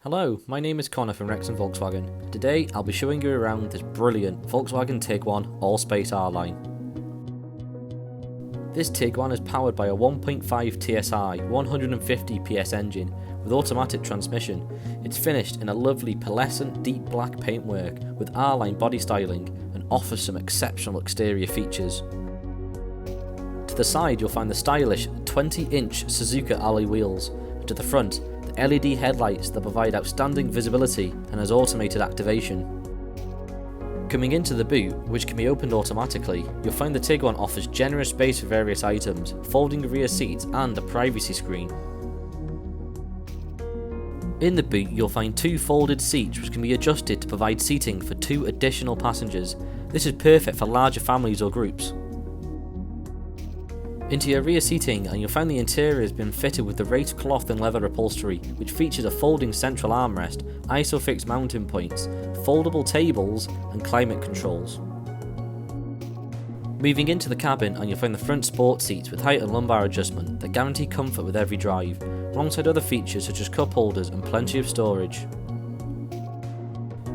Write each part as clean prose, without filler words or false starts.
Hello, my name is Connor from Wrexham Volkswagen. Today I'll be showing you around this brilliant Volkswagen Tiguan Allspace R-Line. This Tiguan is powered by a 1.5 TSI 150 PS engine with automatic transmission. It's finished in a lovely pearlescent deep black paintwork with R-Line body styling and offers some exceptional exterior features. To the side you'll find the stylish 20-inch Suzuka alloy wheels, and to the front the LED headlights that provide outstanding visibility and has automated activation. Coming into the boot, which can be opened automatically, you'll find the Tiguan offers generous space for various items, folding rear seats and a privacy screen. In the boot you'll find two folded seats which can be adjusted to provide seating for two additional passengers. This is perfect for larger families or groups. Into your rear seating and you'll find the interior has been fitted with the raised cloth and leather upholstery, which features a folding central armrest, ISOFIX mounting points, foldable tables and climate controls. Moving into the cabin and you'll find the front sport seats with height and lumbar adjustment that guarantee comfort with every drive, alongside other features such as cup holders and plenty of storage.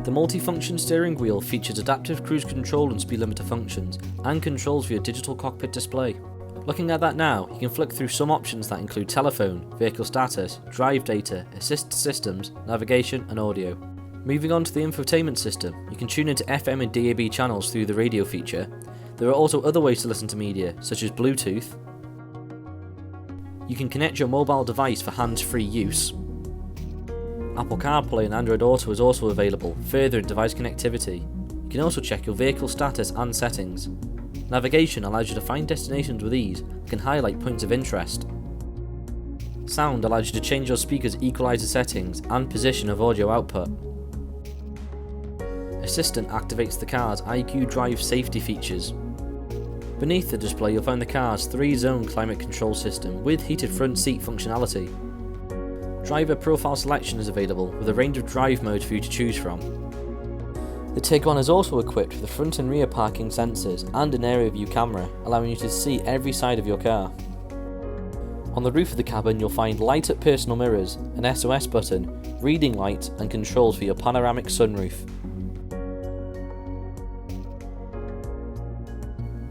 The multifunction steering wheel features adaptive cruise control and speed limiter functions, and controls via digital cockpit display. Looking at that now, you can flick through some options that include telephone, vehicle status, drive data, assist systems, navigation and audio. Moving on to the infotainment system, you can tune into FM and DAB channels through the radio feature. There are also other ways to listen to media, such as Bluetooth. You can connect your mobile device for hands-free use. Apple CarPlay and Android Auto is also available, furthering device connectivity. You can also check your vehicle status and settings. Navigation allows you to find destinations with ease and can highlight points of interest. Sound allows you to change your speaker's equalizer settings and position of audio output. Assistant activates the car's IQ Drive safety features. Beneath the display you'll find the car's 3-zone climate control system with heated front seat functionality. Driver profile selection is available with a range of drive modes for you to choose from. The Tiguan is also equipped with the front and rear parking sensors and an area view camera, allowing you to see every side of your car. On the roof of the cabin you'll find light-up personal mirrors, an SOS button, reading lights and controls for your panoramic sunroof.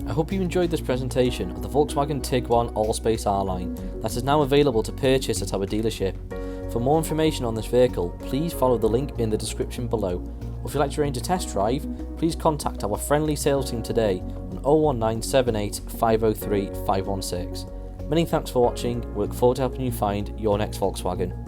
I hope you enjoyed this presentation of the Volkswagen Tiguan Allspace R-Line that is now available to purchase at our dealership. For more information on this vehicle, please follow the link in the description below. Or if you'd like to arrange a test drive, please contact our friendly sales team today on 01978 503 516. Many thanks for watching, we look forward to helping you find your next Volkswagen.